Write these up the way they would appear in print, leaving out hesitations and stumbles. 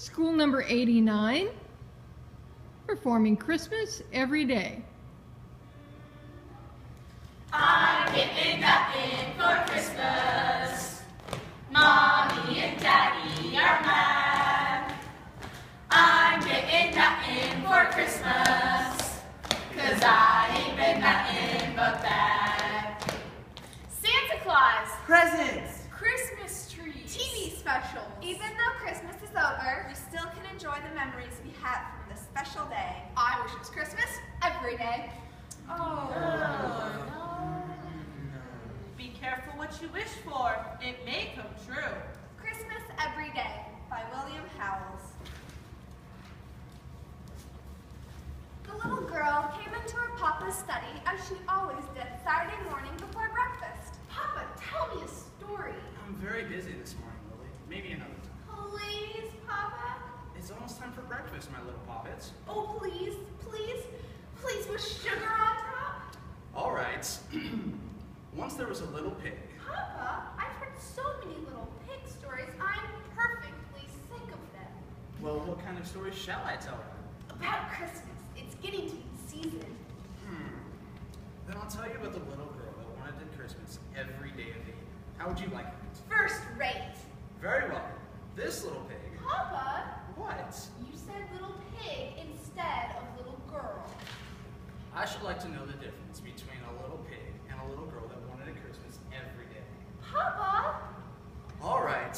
School number 89, performing Christmas Every Day. I'm getting nothing for Christmas. Mommy and Daddy are mad. I'm getting nothing for Christmas, 'cause I ain't been nothing but bad. Santa Claus. Presents. Christmas trees. TV specials. Even though Christmas is over, We still can enjoy the memories we had from this special day. I wish it was Christmas every day. Be careful what you wish for. It may come true. Christmas Every Day. By William Howells. The little girl came into her papa's study as she always did Saturday morning before breakfast. Papa, tell me a story. I'm very busy this morning, Lily. Maybe another time. Please, Papa? It's almost time for breakfast, my little poppets. Oh, please, please, please with sugar on top? All right. Once there was a little pig. Papa, I've heard so many little pig stories. I'm perfectly sick of them. Well, what kind of stories shall I tell her? About Christmas. It's getting to be season. Then I'll tell you about the little girl that wanted Christmas every day of the year. How would you like it? First rate. Very well. This little pig. Papa, What? you said little pig instead of little girl. I should like to know the difference between a little pig and a little girl that wanted Christmas every day. Papa! All right.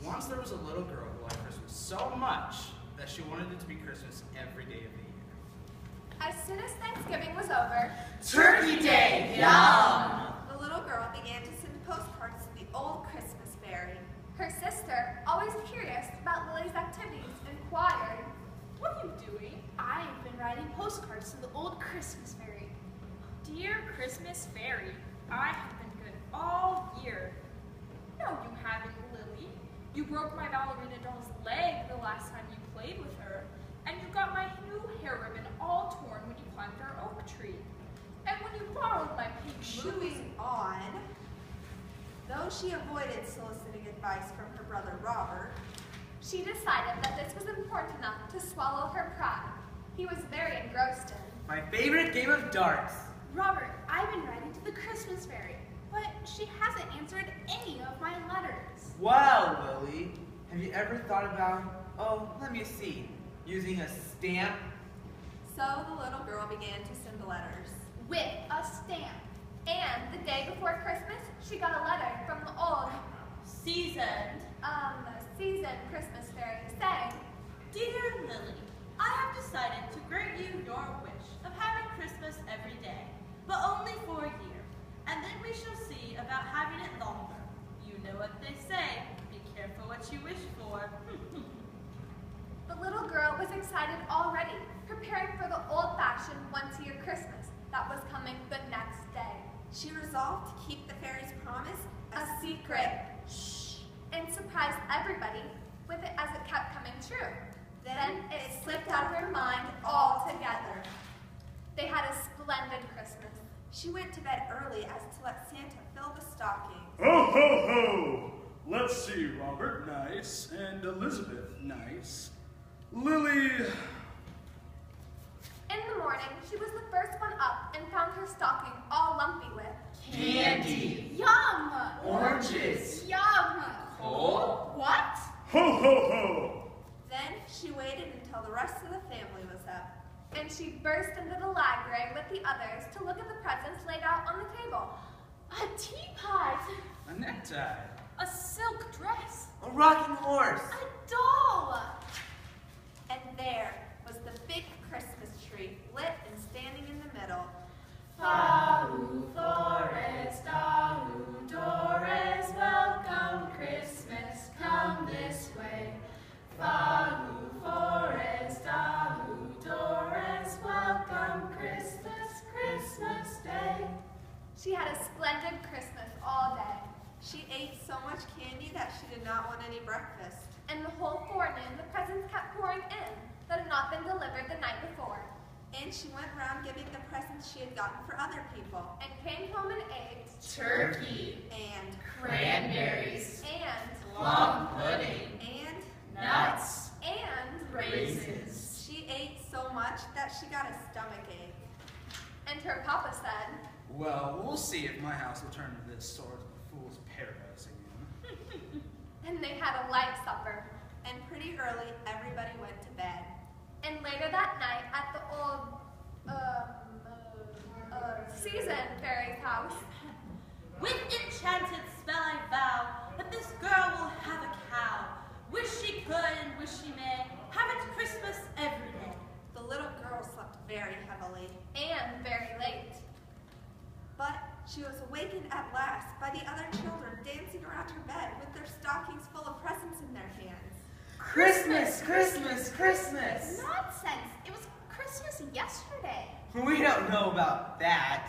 Once there was a little girl who liked Christmas so much that she wanted it to be Christmas every day of the year. As soon as Thanksgiving was over, Turkey Day. Yum. The little girl began to send postcards to the old Christmas fairy. her sister, always curious about Lily's activities, inquired, What are you doing? I've been writing postcards to the old Christmas fairy. Dear Christmas Fairy, I have been good all year. No, you haven't, Lily. You broke my ballerina doll's leg the last time you played with her, and you got my new hair ribbon all torn when you climbed our oak tree. And when you borrowed my pink shoes. Moving on. Though she avoided soliciting advice from her brother Robert, She decided that this was important enough to swallow her pride. He was very engrossed in. My favorite game of darts. Robert, I've been writing to the Christmas fairy, but she hasn't answered any of my letters. Wow, Lily. Have you ever thought about, let me see, using a stamp? so the little girl began to send the letters. With a stamp. And the day before Christmas, she got a letter from the old, Seasoned. seasoned Christmas fairy saying, Dear Lily, I have decided to grant you your wish of having Christmas every day, but only for a year, and then we shall see about having it longer. You know what they say, be careful what you wish for. the little girl was excited already, preparing for the old-fashioned once-a-year Christmas that was coming the next day. She resolved to keep the fairy's promise A secret. Shh. And surprised everybody with it as it kept coming true. Then it slipped out of her mind altogether. They had a splendid Christmas. She went to bed early as to let Santa fill the stockings. Ho, ho, ho! Let's see, Robert, nice, and Elizabeth, nice. Lily, In the morning, she was the first one up and found her stocking all lumpy with Candy. Yum! Oranges. Yum! Coal? What? ho, ho, ho! Then she waited until the rest of the family was up. And she burst into the library with the others to look at the presents laid out on the table. A teapot! A necktie. A silk dress. A rocking horse. A doll! And there was the big Christmas tree, lit and standing in the middle. Fahu Flores, Dahu Dores, welcome Christmas, come this way. Fahu Flores, Dahu Dores, welcome Christmas, Christmas Day. She had a splendid Christmas all day, She ate so much candy that she did not want any breakfast. and the whole forenoon the presents kept pouring in that had not been delivered the night before, And she went around giving the presents she had gotten for other people. and came home and ate, Turkey, And, cranberries, and, plum pudding, and, nuts, and much that she got a stomachache. And her papa said, Well, we'll see if my house will turn into this sort of fool's paradise again. and they had a light supper. And pretty early, everybody went to bed. And later that night at the old, season fairy's house, With enchanted spell I vow that this girl will have a cow. Wish she could and wish she may have it Christmas every day. The little girl slept very heavily, and very late. but she was awakened at last by the other children dancing around her bed with their stockings full of presents in their hands. Christmas, Christmas, Christmas! Nonsense! It was Christmas yesterday. We don't know about that.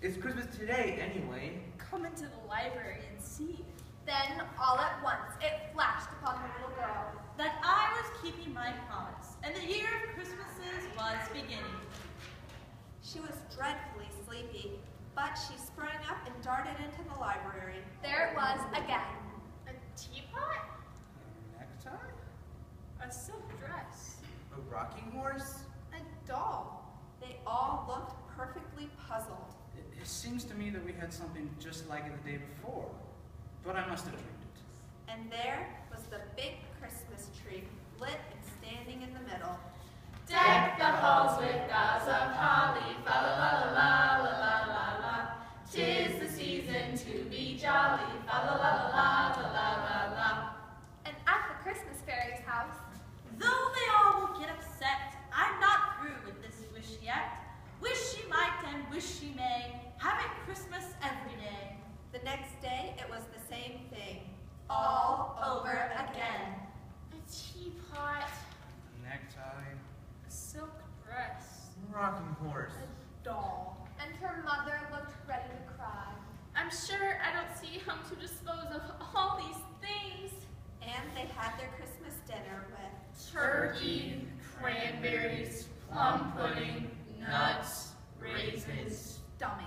It's Christmas today, anyway. Come into the library and see. Then, all at once, it flashed upon the little girl. That I was keeping my promise, and the year of Christmases was beginning. She was dreadfully sleepy, but she sprang up and darted into the library. There it was again. A teapot? A necktie? A silk dress? A rocking horse? A doll. They all looked perfectly puzzled. It seems to me that we had something just like it the day before, but I must have dreamed it. And there was the big Christmas tree, lit and standing in the middle. Deck the halls with boughs of holly, fa la la la la la la la. 'Tis the season to be jolly, fa la la la la la la la. And at the Christmas fairy's house, Though they all will get upset, I'm not through with this wish yet. Wish she might and wish she may have it Christmas every day. The next day, it was the same thing. All over again. A teapot? A necktie? A silk dress? Rocking horse. A doll? and her mother looked ready to cry. I'm sure I don't see how to dispose of all these things. And they had their Christmas dinner with Turkey, cranberries, plum pudding, nuts, raisins. Stomach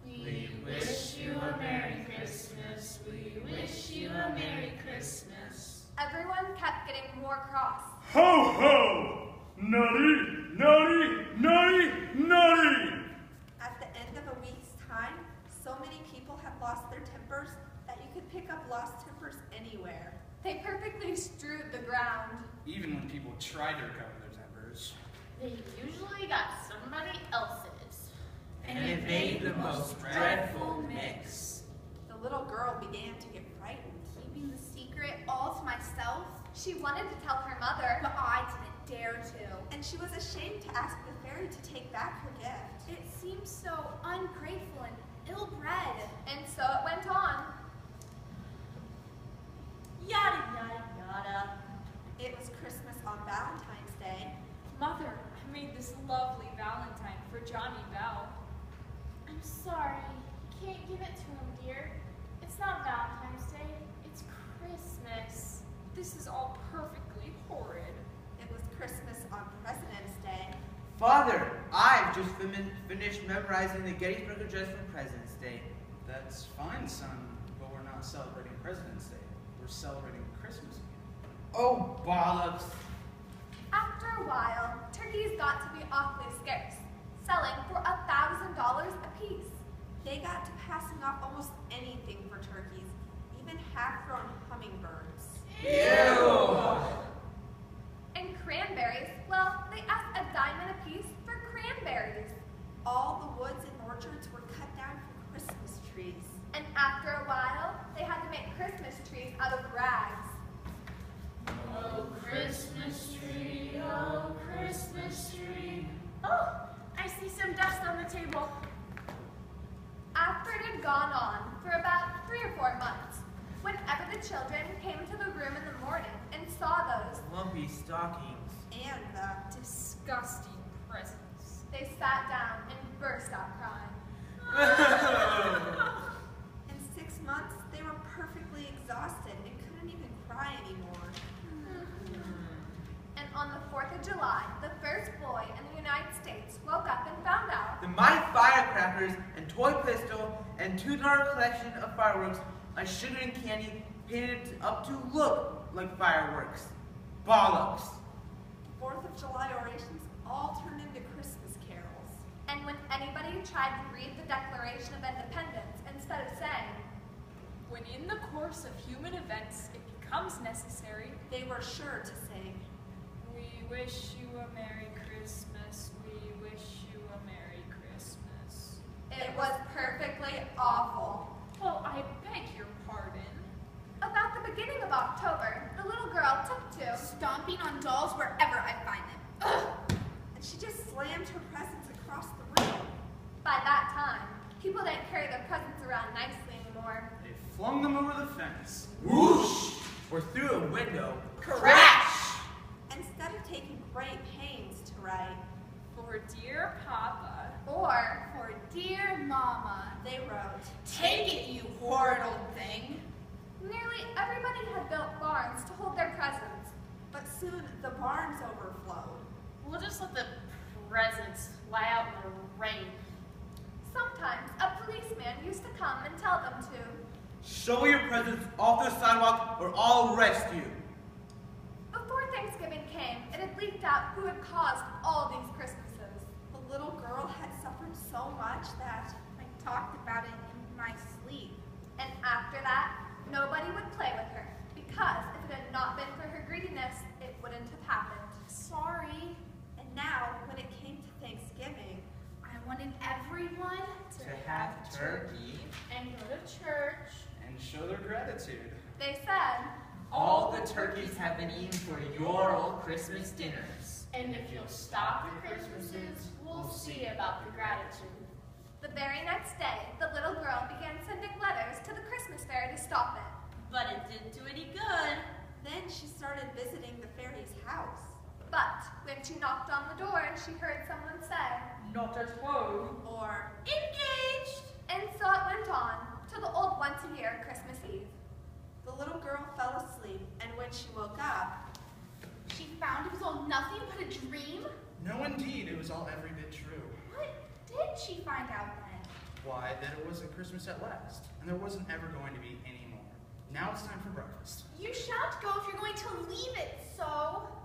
We wish you a Merry Christmas. We wish you a Merry Christmas. Everyone kept getting more cross. Ho ho! Naughty, naughty, naughty, naughty! At the end of a week's time, so many people had lost their tempers that you could pick up lost tempers anywhere. They perfectly strewed the ground. Even when people tried to recover their tempers. They usually got somebody else's. And it made the most dreadful mix. The little girl began to get frightened. Keeping the secret all to myself. She wanted to tell her mother, but I didn't dare to. And she was ashamed to ask the fairy to take back her gift. It seemed so ungrateful and ill-bred. And so it went on. Yada, yada, yada. It was Christmas on Valentine's Day. Mother, I made this lovely valentine for Johnny Bell. I'm sorry. You can't give it to him, dear. It's not Valentine's Day. It's Christmas. This is all perfectly horrid. It was Christmas on President's Day. Father, I've just finished memorizing the Gettysburg Address for President's Day. That's fine, son, but we're not celebrating President's Day. We're celebrating Christmas. Oh, bollocks. After a while, turkeys got to be awfully scarce, selling for $1,000 apiece. They got to passing off almost anything for turkeys, even half-grown hummingbirds. Ew! And cranberries, well, they asked a diamond apiece for cranberries. All the woods and orchards were cut down for Christmas trees. And after a while, they had to make Christmas trees out of rags. Oh, Christmas tree, oh, Christmas tree. Oh, I see some dust on the table. After it had gone on for about 3 or 4 months, whenever the children came into the room in the morning and saw those, Lumpy stockings. And the Disgusting presents. they sat down and burst out crying. in 6 months, they were perfectly exhausted and couldn't even cry anymore. And on the 4th of July, the first boy in the United States woke up and found out The my firecrackers and toy pistol and $2 collection of fireworks, my sugar and candy painted up to look like fireworks. Bollocks. 4th of July orations all turned into Christmas carols. And when anybody tried to read the Declaration of Independence instead of saying, When in the course of human events it becomes necessary, They were sure to sing. we wish you a Merry Christmas, we wish you a Merry Christmas. it was perfectly awful. Well, I beg your pardon. About the beginning of October, the little girl took to Stomping on dolls wherever I find them. Ugh. And she just slammed her presents across the room. By that time, people didn't carry their presents around nicely anymore. They flung them over the fence. Whoosh! Or through a window. Crash! Instead of taking great pains to write, For dear Papa, Or, For dear mama. they wrote, Take it, you horrid old thing. nearly everybody had built barns to hold their presents. but soon the barns overflowed. We'll just let the presents lie out in the rain. Sometimes a policeman used to come and tell them to. Shovel your presents off the sidewalk or I'll arrest you. Before Thanksgiving came, it had leaked out who had caused all these Christmases. The little girl had suffered so much that I talked about it in my sleep. And after that, nobody would play with her, because if it had not been for her greediness, it wouldn't have happened. Sorry. and now when it came to Thanksgiving, I wanted everyone To have turkey. And go to church. And show their gratitude. They said, All the turkeys have been eaten for your old Christmas dinners. And if you'll stop the Christmases, we'll see about the gratitude. the very next day, the little girl began sending letters to the Christmas fairy to stop it. But it didn't do any good. then she started visiting the fairy's house. But when she knocked on the door, she heard someone say, Not at home. Or, engaged! And so it went on, till the old once-a-year Christmas Eve. the little girl fell asleep, and when she woke up, She found it was all nothing but a dream? No, indeed, it was all every bit true. What did she find out then? Why, that it wasn't Christmas at last, and there wasn't ever going to be any more. Now it's time for breakfast. You shan't go if you're going to leave it, so.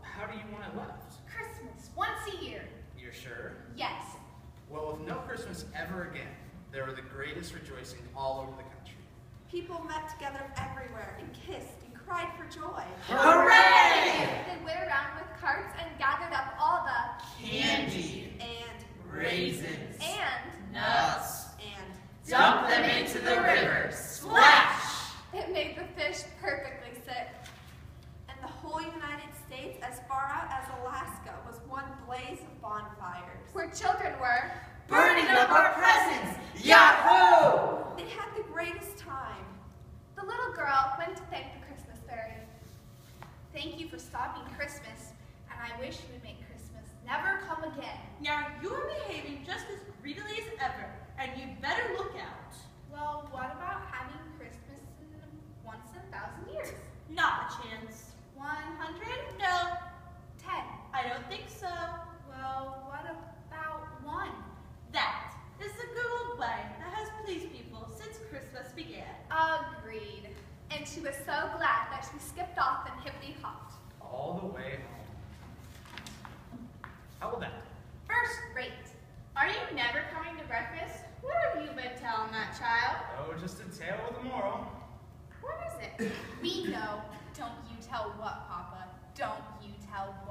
How do you want it left? Christmas, once a year. You're sure? Yes. Well, with no Christmas ever again, there were the greatest rejoicing all over the country. people met together everywhere and kissed and cried for joy. Hooray! They went around with carts and gathered up all the Candy, And, raisins, and nuts. and, Dump them into the river. Splash! it made the fish perfectly sick. and the whole United States, as far out as Alaska, was one blaze of bonfires. Where children were, Burning up our presents. Yahoo! They had the greatest time. the little girl went to thank the Christmas fairy. Thank you for stopping Christmas, and I wish you would make Christmas never come again. Now you're behaving just as greedily as ever, and you'd better look out. Well, what about having Christmas once in 1,000 years? Not a chance. 100? No, 10? I don't think so. Well, what about 1? That is the good old way that has pleased people since Christmas began. Agreed. And she was so glad that she skipped off and hippity-hopped. All the way home. How will that? First rate. Are you never coming to breakfast? What have you been telling that child? Oh, just a tale with a moral. What is it? We know. Don't you tell what, Papa? Don't you tell what?